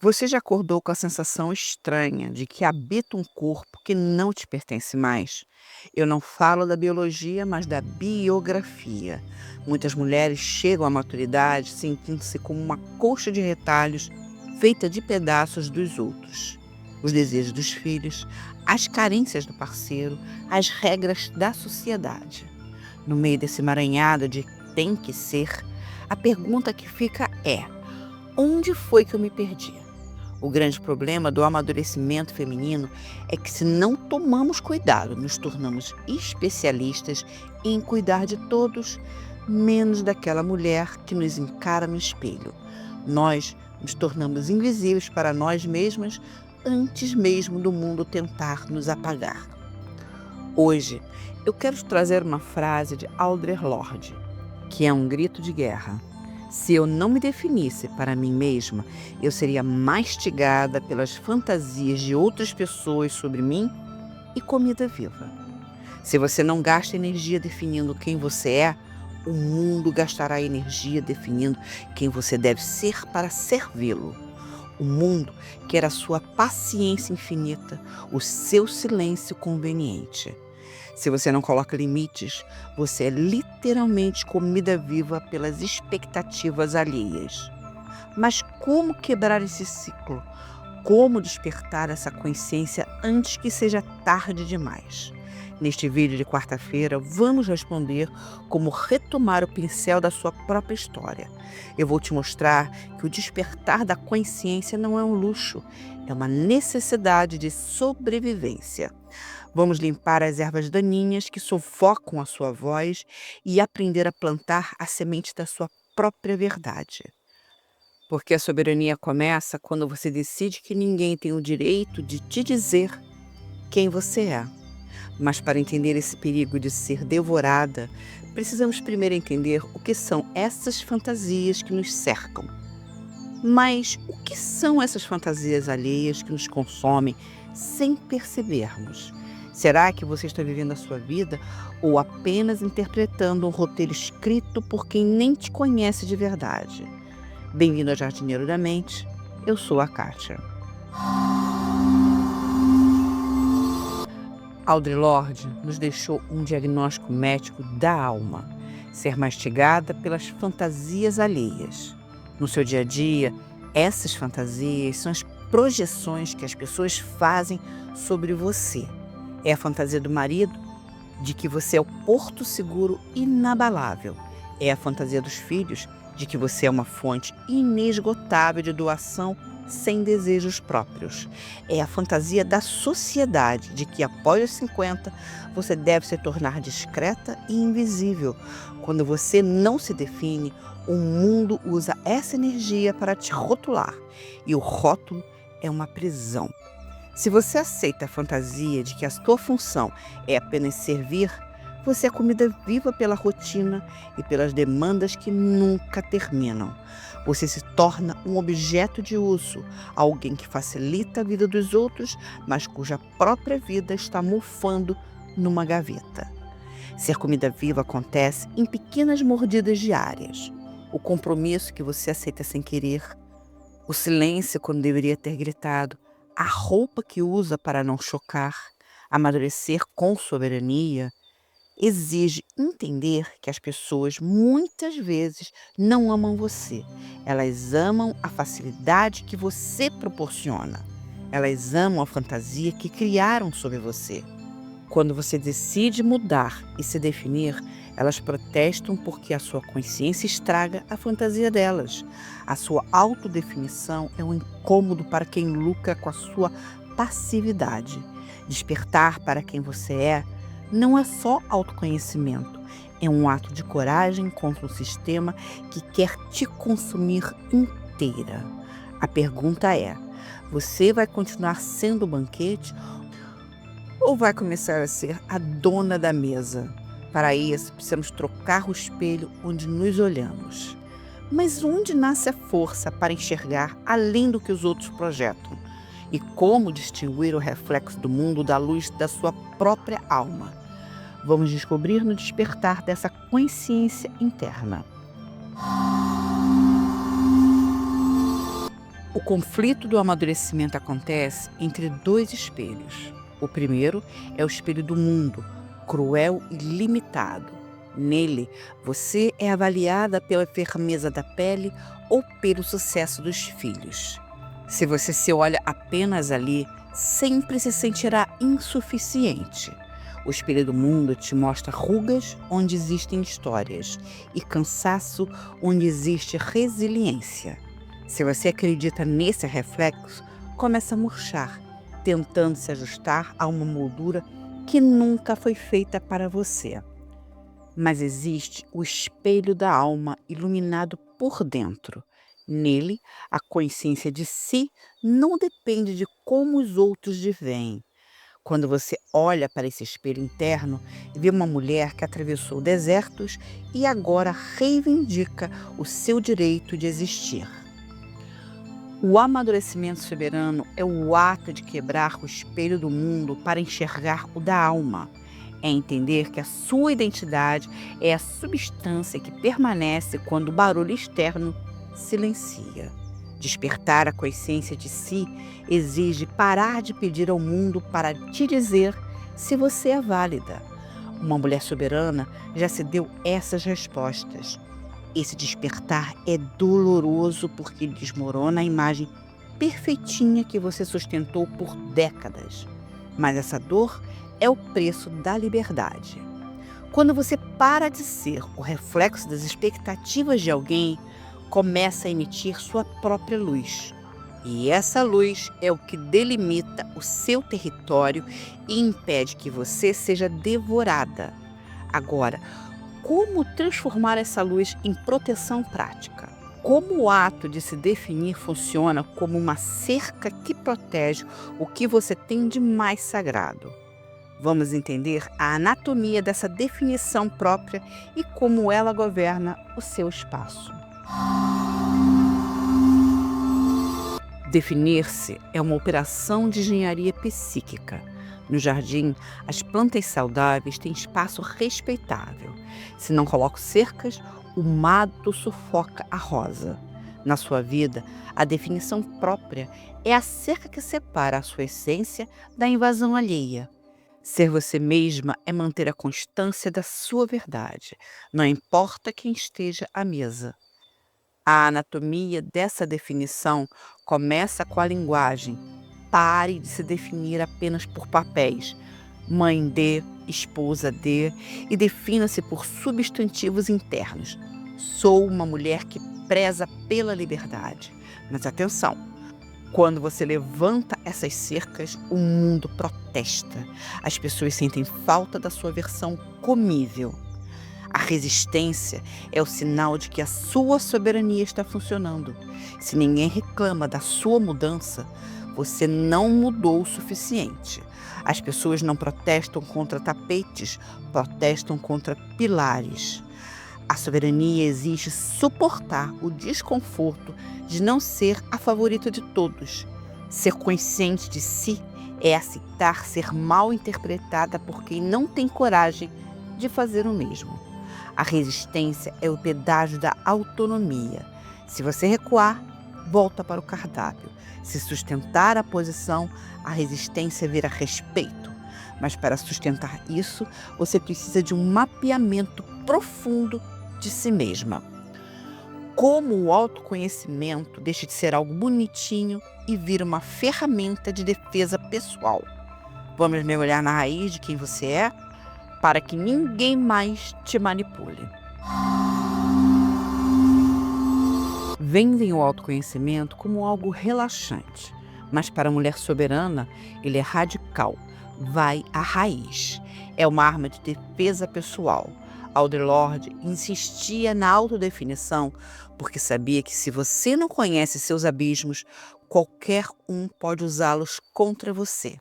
Você já acordou com a sensação estranha de que habita um corpo que não te pertence mais? Eu não falo da biologia, mas da biografia. Muitas mulheres chegam à maturidade sentindo-se como uma colcha de retalhos feita de pedaços dos outros. Os desejos dos filhos, as carências do parceiro, as regras da sociedade. No meio desse emaranhado de tem que ser, a pergunta que fica é: onde foi que eu me perdi? O grande problema do amadurecimento feminino é que, se não tomamos cuidado, nos tornamos especialistas em cuidar de todos, menos daquela mulher que nos encara no espelho. Nós nos tornamos invisíveis para nós mesmas antes mesmo do mundo tentar nos apagar. Hoje, eu quero te trazer uma frase de Audre Lorde, que é um grito de guerra. Se eu não me definisse para mim mesma, eu seria mastigada pelas fantasias de outras pessoas sobre mim e comida viva. Se você não gasta energia definindo quem você é, o mundo gastará energia definindo quem você deve ser para servi-lo. O mundo quer a sua paciência infinita, o seu silêncio conveniente. Se você não coloca limites, você é literalmente comida viva pelas expectativas alheias. Mas como quebrar esse ciclo? Como despertar essa consciência antes que seja tarde demais? Neste vídeo de quarta-feira, vamos responder como retomar o pincel da sua própria história. Eu vou te mostrar que o despertar da consciência não é um luxo, é uma necessidade de sobrevivência. Vamos limpar as ervas daninhas que sufocam a sua voz e aprender a plantar a semente da sua própria verdade. Porque a soberania começa quando você decide que ninguém tem o direito de te dizer quem você é. Mas para entender esse perigo de ser devorada, precisamos primeiro entender o que são essas fantasias que nos cercam. Mas o que são essas fantasias alheias que nos consomem sem percebermos? Será que você está vivendo a sua vida ou apenas interpretando um roteiro escrito por quem nem te conhece de verdade? Bem-vindo ao Jardineiro da Mente, eu sou a Kátia. Audre Lorde nos deixou um diagnóstico médico da alma, ser mastigada pelas fantasias alheias. No seu dia a dia, essas fantasias são as projeções que as pessoas fazem sobre você. É a fantasia do marido de que você é o porto seguro inabalável. É a fantasia dos filhos de que você é uma fonte inesgotável de doação sem desejos próprios. É a fantasia da sociedade de que, após os 50, você deve se tornar discreta e invisível. Quando você não se define, o mundo usa essa energia para te rotular, e o rótulo é uma prisão. Se você aceita a fantasia de que a sua função é apenas servir, você é comida viva pela rotina e pelas demandas que nunca terminam. Você se torna um objeto de uso, alguém que facilita a vida dos outros, mas cuja própria vida está mofando numa gaveta. Ser comida viva acontece em pequenas mordidas diárias. O compromisso que você aceita sem querer, o silêncio quando deveria ter gritado, a roupa que usa para não chocar. Amadurecer com soberania exige entender que as pessoas muitas vezes não amam você. Elas amam a facilidade que você proporciona. Elas amam a fantasia que criaram sobre você. Quando você decide mudar e se definir, elas protestam porque a sua consciência estraga a fantasia delas. A sua autodefinição é um incômodo para quem lucra com a sua passividade. Despertar para quem você é não é só autoconhecimento, é um ato de coragem contra um sistema que quer te consumir inteira. A pergunta é: você vai continuar sendo o banquete ou vai começar a ser a dona da mesa? Para isso, precisamos trocar o espelho onde nos olhamos. Mas onde nasce a força para enxergar além do que os outros projetam? E como distinguir o reflexo do mundo da luz da sua própria alma? Vamos descobrir no despertar dessa consciência interna. O conflito do amadurecimento acontece entre dois espelhos. O primeiro é o espelho do mundo, cruel e limitado. Nele, você é avaliada pela firmeza da pele ou pelo sucesso dos filhos. Se você se olha apenas ali, sempre se sentirá insuficiente. O espelho do mundo te mostra rugas onde existem histórias e cansaço onde existe resiliência. Se você acredita nesse reflexo, começa a murchar, tentando se ajustar a uma moldura que nunca foi feita para você. Mas existe o espelho da alma iluminado por dentro. Nele, a consciência de si não depende de como os outros te veem. Quando você olha para esse espelho interno, vê uma mulher que atravessou desertos e agora reivindica o seu direito de existir. O amadurecimento soberano é o ato de quebrar o espelho do mundo para enxergar o da alma. É entender que a sua identidade é a substância que permanece quando o barulho externo silencia. Despertar a consciência de si exige parar de pedir ao mundo para te dizer se você é válida. Uma mulher soberana já se deu essas respostas. Esse despertar é doloroso porque desmorona a imagem perfeitinha que você sustentou por décadas. Mas essa dor é o preço da liberdade. Quando você para de ser o reflexo das expectativas de alguém, começa a emitir sua própria luz. E essa luz é o que delimita o seu território e impede que você seja devorada. Agora, como transformar essa luz em proteção prática? Como o ato de se definir funciona como uma cerca que protege o que você tem de mais sagrado? Vamos entender a anatomia dessa definição própria e como ela governa o seu espaço. Definir-se é uma operação de engenharia psíquica. No jardim, as plantas saudáveis têm espaço respeitável. Se não coloco cercas, o mato sufoca a rosa. Na sua vida, a definição própria é a cerca que separa a sua essência da invasão alheia. Ser você mesma é manter a constância da sua verdade, não importa quem esteja à mesa. A anatomia dessa definição começa com a linguagem. Pare de se definir apenas por papéis. Mãe de, esposa de, e defina-se por substantivos internos. Sou uma mulher que preza pela liberdade. Mas atenção, quando você levanta essas cercas, o mundo protesta. As pessoas sentem falta da sua versão comível. A resistência é o sinal de que a sua soberania está funcionando. Se ninguém reclama da sua mudança, você não mudou o suficiente. As pessoas não protestam contra tapetes, protestam contra pilares. A soberania exige suportar o desconforto de não ser a favorita de todos. Ser consciente de si é aceitar ser mal interpretada por quem não tem coragem de fazer o mesmo. A resistência é o pedágio da autonomia. Se você recuar, volta para o cardápio. Se sustentar a posição, a resistência vira respeito. Mas para sustentar isso, você precisa de um mapeamento profundo de si mesma. Como o autoconhecimento deixa de ser algo bonitinho e vira uma ferramenta de defesa pessoal. Vamos mergulhar na raiz de quem você é, para que ninguém mais te manipule. Vendem o autoconhecimento como algo relaxante, mas para a mulher soberana, ele é radical, vai à raiz. É uma arma de defesa pessoal. Audre Lorde insistia na autodefinição porque sabia que se você não conhece seus abismos, qualquer um pode usá-los contra você.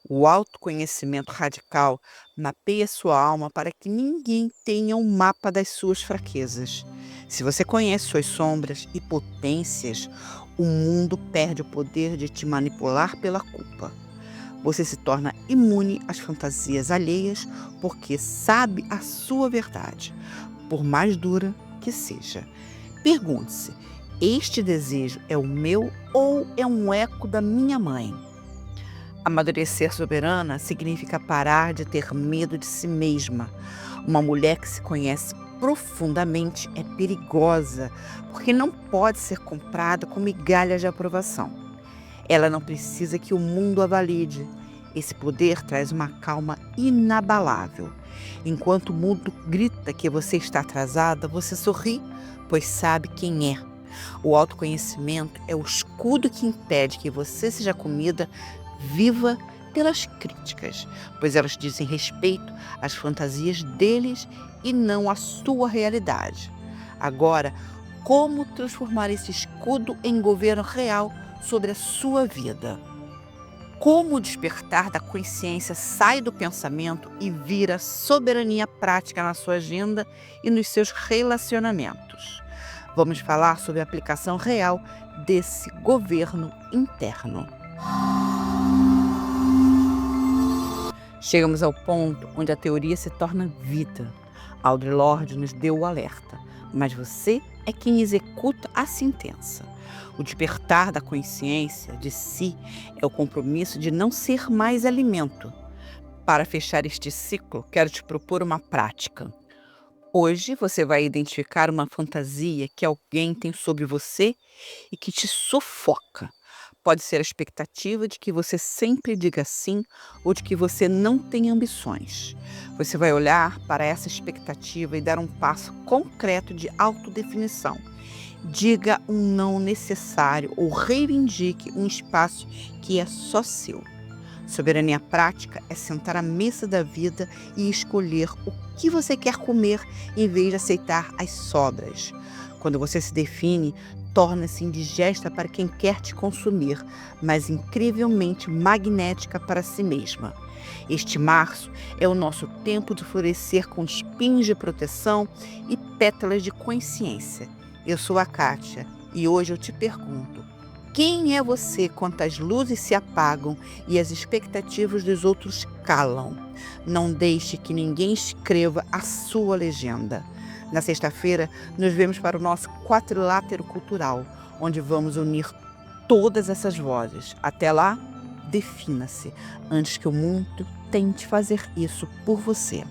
O autoconhecimento radical mapeia sua alma para que ninguém tenha um mapa das suas fraquezas. Se você conhece suas sombras e potências, o mundo perde o poder de te manipular pela culpa. Você se torna imune às fantasias alheias porque sabe a sua verdade, por mais dura que seja. Pergunte-se: Este desejo é o meu ou é um eco da minha mãe? Amadurecer soberana significa parar de ter medo de si mesma. Uma mulher que se conhece profundamente é perigosa, porque não pode ser comprada com migalhas de aprovação. Ela não precisa que o mundo a valide. Esse poder traz uma calma inabalável. Enquanto o mundo grita que você está atrasada, você sorri, pois sabe quem é. O autoconhecimento é o escudo que impede que você seja comida viva pelas críticas, pois elas dizem respeito às fantasias deles e não à sua realidade. Agora, como transformar esse escudo em governo real sobre a sua vida? Como o despertar da consciência sai do pensamento e vira soberania prática na sua agenda e nos seus relacionamentos? Vamos falar sobre a aplicação real desse governo interno. Chegamos ao ponto onde a teoria se torna vida. Audre Lorde nos deu o alerta, mas você é quem executa a sentença. O despertar da consciência de si é o compromisso de não ser mais alimento. Para fechar este ciclo, quero te propor uma prática. Hoje você vai identificar uma fantasia que alguém tem sobre você e que te sufoca. Pode ser a expectativa de que você sempre diga sim ou de que você não tem ambições. Você vai olhar para essa expectativa e dar um passo concreto de autodefinição. Diga um não necessário ou reivindique um espaço que é só seu. Soberania prática é sentar à mesa da vida e escolher o que você quer comer em vez de aceitar as sobras. Quando você se define, torna-se indigesta para quem quer te consumir, mas incrivelmente magnética para si mesma. Este março é o nosso tempo de florescer com espinhos de proteção e pétalas de consciência. Eu sou a Kátia e hoje eu te pergunto: quem é você quando as luzes se apagam e as expectativas dos outros calam? Não deixe que ninguém escreva a sua legenda. Na sexta-feira, nos vemos para o nosso quadrilátero cultural, onde vamos unir todas essas vozes. Até lá, defina-se, antes que o mundo tente fazer isso por você.